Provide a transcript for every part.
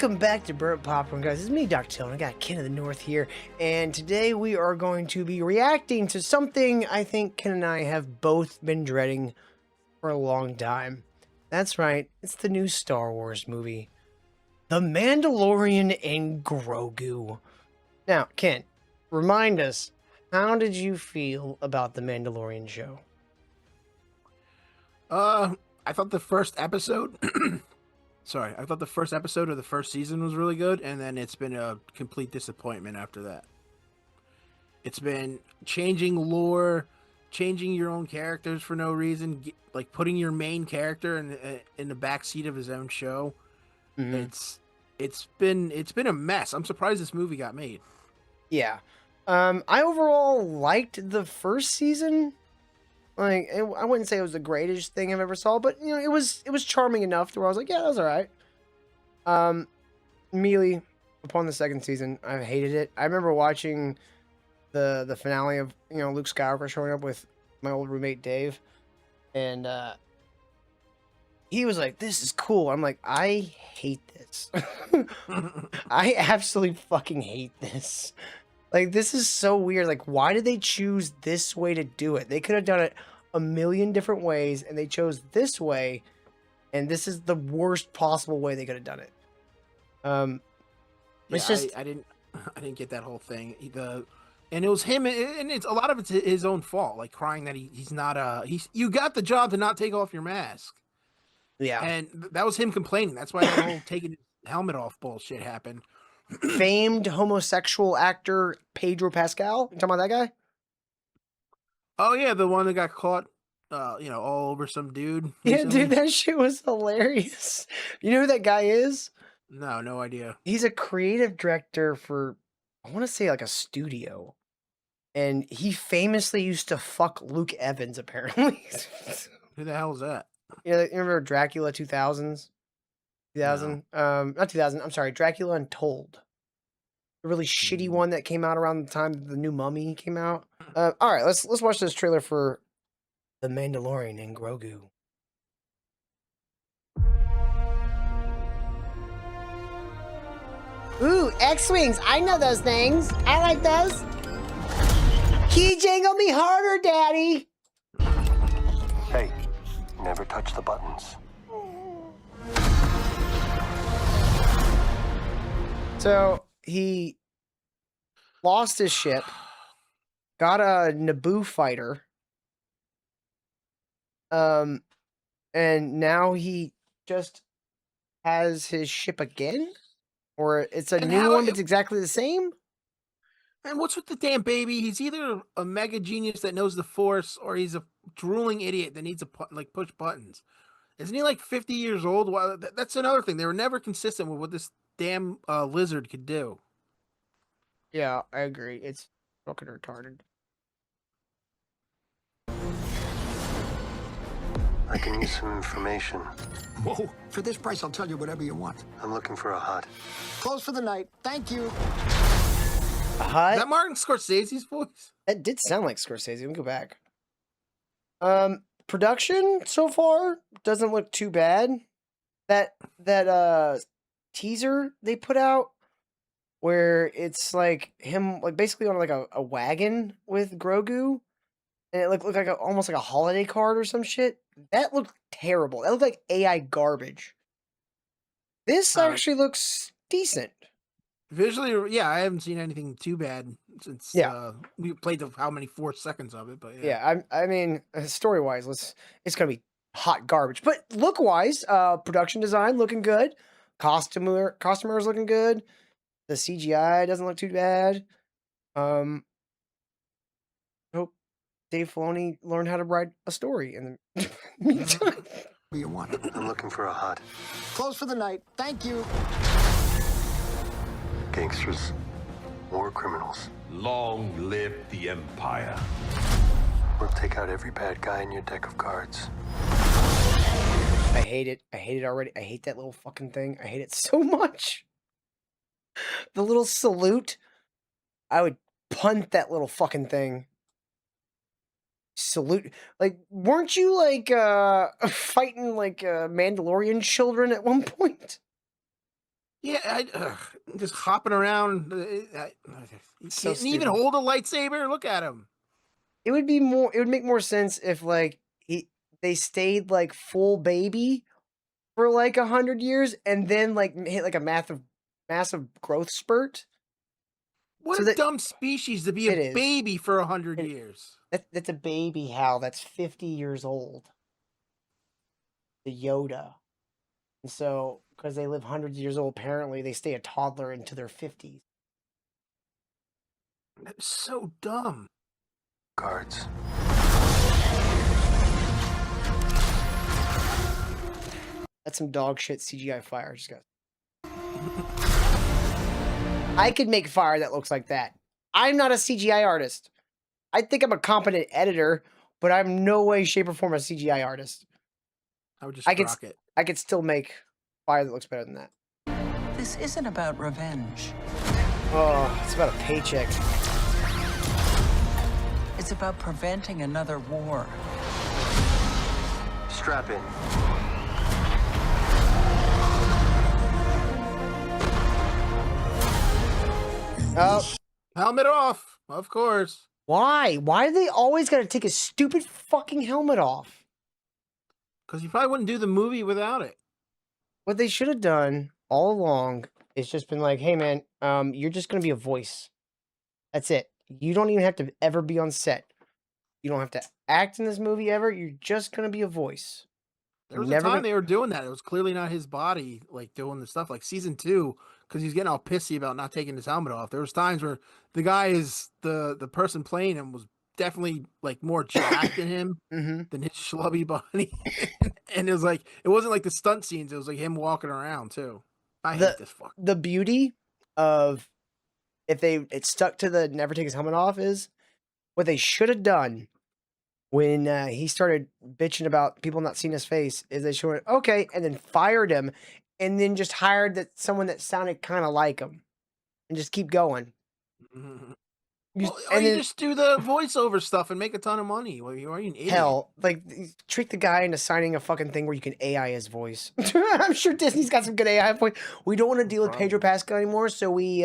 Welcome back to Burt Popcorn, guys. It's me, Dr. Till, and I got Ken of the North here. And today we are going to be reacting to something I think Ken and I have both been dreading for a long time. That's right, it's the new Star Wars movie, The Mandalorian and Grogu. Now, Ken, remind us, how did you feel about the Mandalorian show? I thought the first episode I thought the first episode of the first season was really good, and then it's been a complete disappointment after that. It's been changing lore, changing your own characters for no reason, like putting your main character in the back seat of his own show. Mm-hmm. It's been a mess. I'm surprised this movie got made. Yeah. I overall liked the first season. Like, I wouldn't say it was the greatest thing I've ever saw, but you know, it was charming enough to where I was like, yeah, that was all right. Immediately upon the second season, I hated it. I remember watching the finale of Luke Skywalker showing up with my old roommate Dave, and he was like, "This is cool." I'm like, I hate this. I absolutely fucking hate this. Like, this is so weird. Like, why did they choose this way to do it? They could have done it a million different ways, and they chose this way, and this is the worst possible way they could have done it. It's Yeah, just I didn't get that whole thing. And it was him, and it's a lot of it's his own fault, like crying that he's not you got the job to not take off your mask. yeah. And that was him complaining. That's why that whole taking his helmet off bullshit happened. Famed homosexual actor Pedro Pascal. You talking about that guy? Oh yeah, the one that got caught, all over some dude. Yeah, Recently. dude, that shit was hilarious. You know who that guy is? No idea. He's a creative director for, I want to say, like a studio. And he famously used to fuck Luke Evans, apparently. Who the hell is that? You remember Dracula 2000s? 2000? Not 2000, I'm sorry, Dracula Untold. The really shitty one that came out around the time the new Mummy came out. All right, let's watch this trailer for The Mandalorian and Grogu. Ooh, X-Wings. I know those things. I like those. Key jangle me harder, Daddy. Hey, never touch the buttons. So he lost his ship, got a Naboo fighter, and now he just has his ship again, or it's a new one, but it's exactly the same. And what's with the damn baby? He's either a mega genius that knows the Force, or he's a drooling idiot that needs to push buttons. Isn't he like 50 years old? Well, that's another thing. They were never consistent with what this damn lizard could do. Yeah, I agree. It's fucking retarded. I can use some information. Whoa, for this price, I'll tell you whatever you want. I'm looking for a hut. Close for the night. Thank you. A hut? Is that Martin Scorsese's voice? That did sound like Scorsese. Let me go back. Production so far doesn't look too bad. That teaser they put out where it's like him like basically on like a wagon with Grogu, and it looked like almost like a holiday card or some shit. That looked terrible. That looked like AI garbage. This actually looks decent. Visually, yeah, I haven't seen anything too bad since we played how many 4 seconds of it, but yeah. I mean, story wise, it's gonna be hot garbage, but look wise, production design looking good, costumers looking good, the CGI doesn't look too bad. Hope Dave Filoni learned how to write a story in the meantime. What do you want? I'm looking for a hut. Close for the night. Thank you. Gangsters, war criminals. Long live the Empire. We'll take out every bad guy in your deck of cards. I hate it. I hate it already. I hate that little fucking thing. I hate it so much. The little salute. I would punt that little fucking thing. Salute. Like, weren't you like fighting like Mandalorian children at one point? Yeah, just hopping around. He So can't even stupid. hold a lightsaber. Look at him. It would be more. It would make more sense if like they stayed like full baby for like 100 years and then like hit like a massive growth spurt. What So a that dumb species to be a it is. baby for 100 It, years. that's a baby, Hal. That's 50 years old. The Yoda. And so, because they live hundreds of years old, apparently they stay a toddler into their 50s. That's so dumb. Guards. That's some dog shit CGI fire. Just got. I could make fire that looks like that. I'm not a CGI artist. I think I'm a competent editor, but I'm no way, shape, or form a CGI artist. I would just I could, rock it. I could still make fire that looks better than that. This isn't about revenge. Oh, it's about a paycheck. It's about preventing another war. Strap in. Oh, Helmet off, of course. why? Why do they always got to take a stupid fucking helmet off? Because you probably wouldn't do the movie without it. What they should have done all along is just been like, hey man, you're just gonna be a voice. That's it. You don't even have to ever be on set. You don't have to act in this movie ever. You're just gonna be a voice. There was Never a time gonna- they were doing that. It was clearly not his body, like doing the stuff. Like season 2, because he's getting all pissy about not taking his helmet off. There was times where the guy is the person playing him was definitely like more jacked than him than his schlubby body, and it was like it wasn't like the stunt scenes. It was like him walking around too. I hate this fuck. The beauty of if it stuck to the never take his helmet off is what they should have done when he started bitching about people not seeing his face is they showed okay and then fired him and then just hired someone that sounded kind of like him and just keep going. Well, or you just do the voiceover stuff and make a ton of money. Well, you are an idiot. Hell, like trick the guy into signing a fucking thing where you can AI his voice. I'm sure Disney's got some good AI voice. We don't want to deal with Pedro Pascal anymore, so we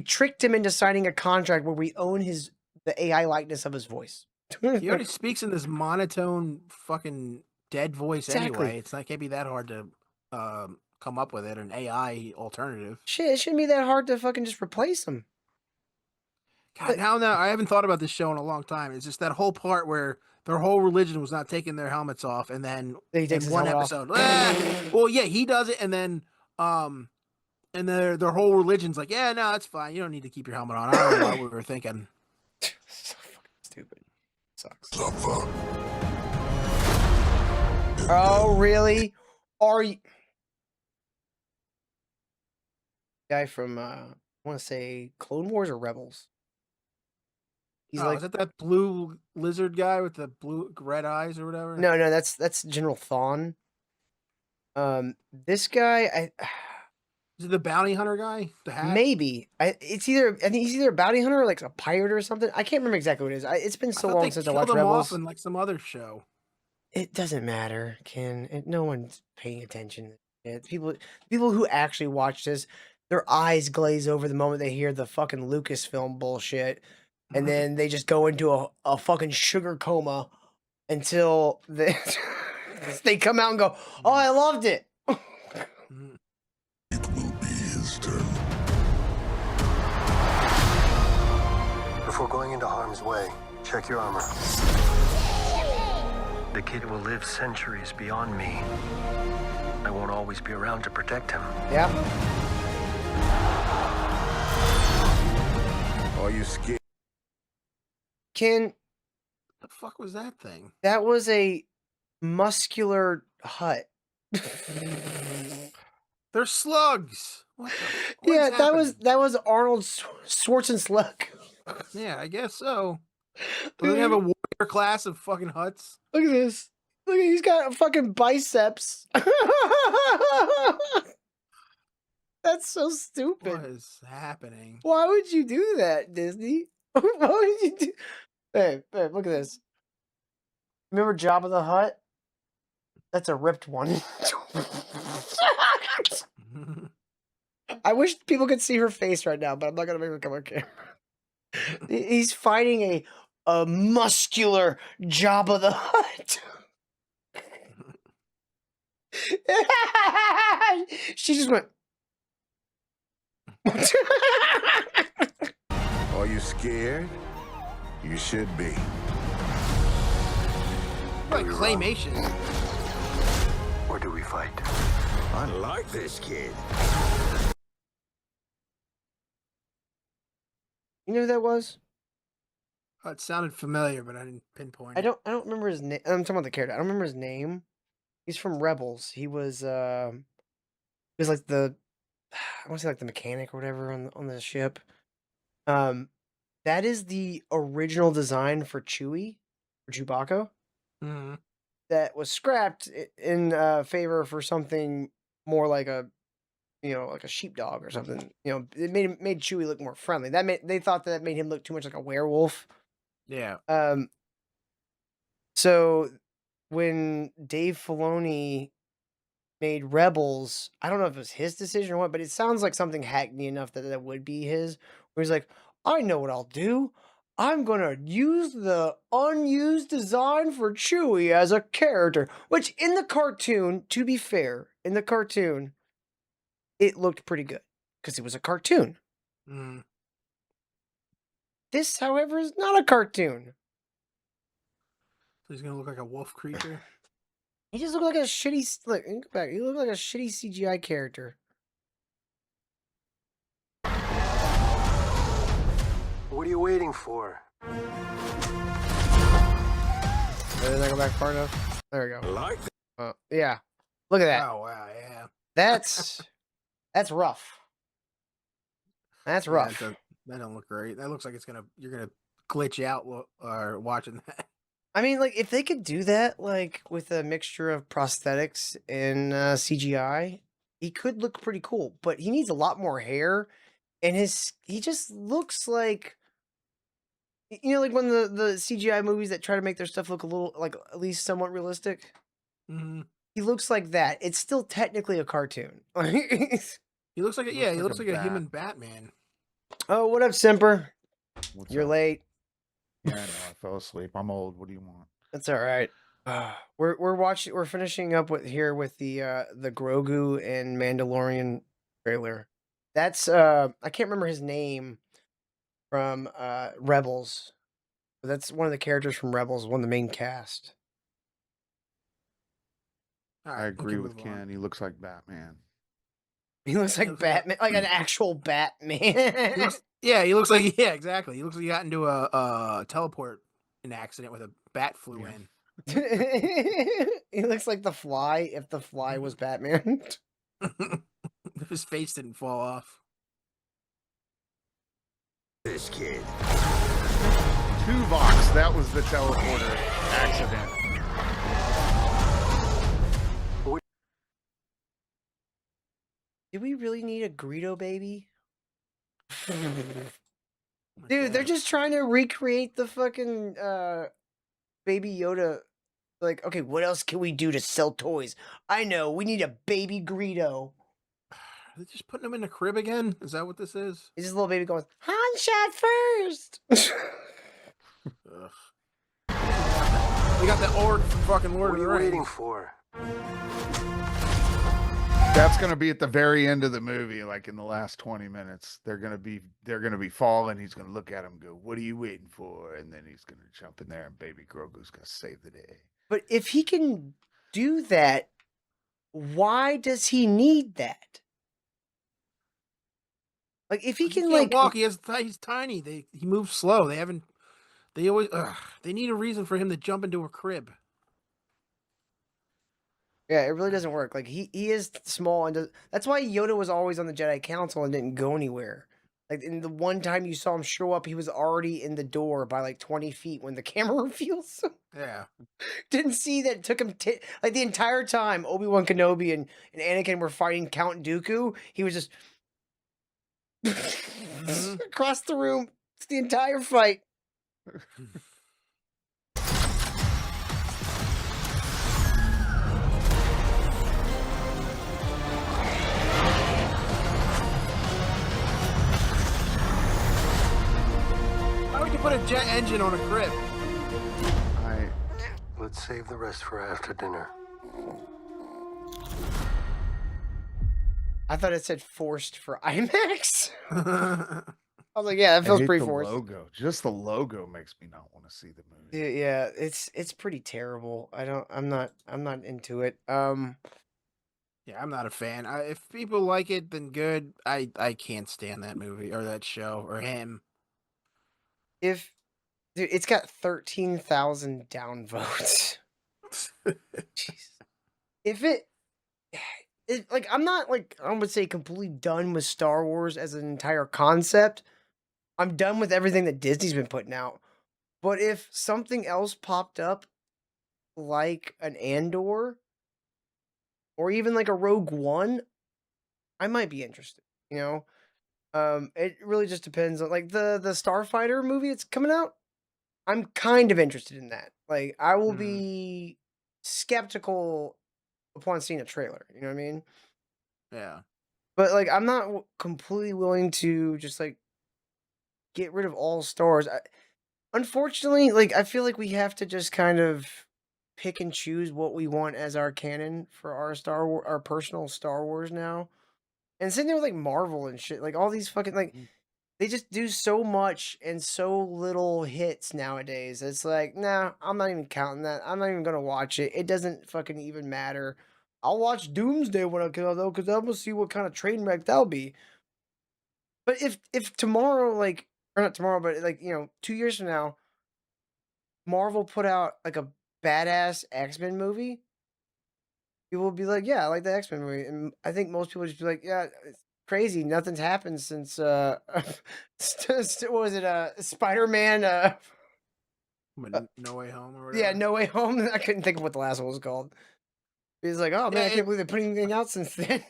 tricked him into signing a contract where we own the AI likeness of his voice. He already speaks in this monotone, fucking dead voice Exactly. anyway. It can't be that hard to come up with an AI alternative. Shit, it shouldn't be that hard to fucking just replace him. God, now I haven't thought about this show in a long time. It's just that whole part where their whole religion was not taking their helmets off, and then He takes in his one helmet off. episode, well, yeah, he does it, and then and their whole religion's like, yeah, no, it's fine. You don't need to keep your helmet on. I don't know what we were thinking. So fucking stupid. Sucks. Oh, really? Are you guy from I want to say Clone Wars or Rebels? He's Is that blue lizard guy with the blue red eyes or whatever? no, that's General Thawne. This guy, Is it the bounty hunter guy? The hat? maybe I think he's either a bounty hunter or like a pirate or something. I can't remember exactly what it is. It's been so thought long they since I killed watched him Rebels. off in like some other show. It doesn't matter, Ken. No one's paying attention. People who actually watch this, their eyes glaze over the moment they hear the fucking Lucasfilm bullshit, and then they just go into a fucking sugar coma until they they come out and go, "Oh, I loved it." Before going into harm's way, check your armor. The kid will live centuries beyond me. I won't always be around to protect him. Yeah. Are you scared? Ken, The fuck was that thing? that was a muscular hut. They're slugs. What the, Yeah, what's that was Arnold Schwarzenegger. Yeah, I guess so. Do they have a warrior class of fucking huts? Look at this. Look, he's got fucking biceps. That's so stupid. What is happening? Why would you do that, Disney? Why would you do? Hey, look at this. Remember Jabba the Hutt? That's a ripped one. I wish people could see her face right now, but I'm not gonna make her come on camera. He's fighting a muscular Jabba the Hutt. She just went. Are you scared? You should be. Like claymation. Or do we fight? I like this kid. You know who that was? Oh, it sounded familiar, but I didn't pinpoint. I don't remember his name. I'm talking about the character. I don't remember his name. He's from Rebels. He was like the I want to say like the mechanic or whatever on the ship. That is the original design for Chewie, for Chewbacca. Mm-hmm. That was scrapped in favor for something more like a, like a sheepdog or something. It made Chewie look more friendly. They thought that made him look too much like a werewolf. Yeah. So when Dave Filoni made Rebels, I don't know if it was his decision or what, but it sounds like something hackney enough that would be his. Where he's like, I know what I'll do. I'm gonna use the unused design for Chewie as a character. Which in the cartoon, to be fair, in the cartoon, it looked pretty good. Because it was a cartoon. Mm. This, however, is not a cartoon. So he's gonna look like a wolf creature. He just looked like a shitty. Look, go back. He looked like a shitty CGI character. What are you waiting for? Did I go back far enough? There we go. Like Yeah. Look at that. Oh wow, yeah. That's rough. That's Yeah, rough. that don't look great. That looks like you're gonna glitch out watching that. I mean, like, if they could do that, like, with a mixture of prosthetics and CGI, he could look pretty cool. But he needs a lot more hair, and he just looks like, like when the CGI movies that try to make their stuff look a little, like, at least somewhat realistic. Mm-hmm. He looks like that. It's still technically a cartoon. He looks like he looks like a bat. human Batman. Oh, what up, Simper? What's You're up? late. Yeah, I know. I fell asleep. I'm old. What do you want? That's all right. We're finishing up with the Grogu and Mandalorian trailer. That's I can't remember his name from Rebels. But that's one of the characters from Rebels, one of the main cast. All I right, we agree can with move on. Ken. He looks like Batman. He looks like looks like- Batman, like an actual Batman. He looks like exactly. He looks like he got into a teleport an accident with a bat flew in. He looks like the Fly if the Fly was Batman. If his face didn't fall off. this kid. Tuvok, that was the teleporter accident. Do we really need a Greedo baby? Oh my Dude, they're God. just trying to recreate the fucking Baby Yoda. Like, okay, what else can we do to sell toys? I know, we need a baby Greedo. Are they just putting him in the crib again? Is that what this is? It's just a little baby going, Han shot first. Ugh. We got the orc from fucking Lord What of are the you Rings. waiting for? That's gonna be at the very end of the movie, like in the last 20 minutes. They're gonna be falling. He's gonna look at him and go, "What are you waiting for?" And then he's gonna jump in there, and Baby Grogu's gonna save the day. But if he can do that, why does he need that? Like, if he He can, can't like, walk. He's tiny. He moves slow. They always. They need a reason for him to jump into a crib. yeah, it really doesn't work. Like, he is small, and that's why Yoda was always on the Jedi Council and didn't go anywhere. Like, in the one time you saw him show up, he was already in the door by like 20 feet when the camera reveals. Yeah. Didn't see that it took him like the entire time Obi-Wan Kenobi and Anakin were fighting Count Dooku. He was just across the room. It's the entire fight. You can put a jet engine on a crib. Let's save the rest for after dinner. I thought it said forced for IMAX. I was like, yeah, that feels hate pretty the forced. logo. Just the logo makes me not want to see the movie. Yeah, it's pretty terrible. I'm not into it. Yeah, I'm not a fan. If people like it, then good. I can't stand that movie or that show or him. If dude, it's got 13,000 downvotes. Jeez. If it like I'm not like I would say completely done with Star Wars as an entire concept. I'm done with everything that Disney's been putting out. But if something else popped up like an Andor or even like a Rogue One, I might be interested, you know? It really just depends on like the Starfighter movie that's coming out. I'm kind of interested in that. Like I will be skeptical upon seeing a trailer, you know what I mean? Yeah. But like I'm not completely willing to just like get rid of all stars. Unfortunately, like I feel like we have to just kind of pick and choose what we want as our canon for our our personal Star Wars now. And same thing with like Marvel and shit. Like all these fucking like they just do so much and so little hits nowadays. It's like, nah, I'm not even counting that. I'm not even gonna watch it. It doesn't fucking even matter. I'll watch Doomsday when it comes out though, because I'm gonna see what kind of train wreck that'll be. But if tomorrow, like or not tomorrow, but like 2 years from now, Marvel put out like a badass X-Men movie, people will be like, "Yeah, I like the X-Men movie." And I think most people just be like, "Yeah, it's crazy. Nothing's happened since what was it? Spider-Man. No Way Home or Yeah, whatever. No Way Home. I couldn't think of what the last one was called. He's like, "Oh man, Yeah, I can't believe they put anything out since then."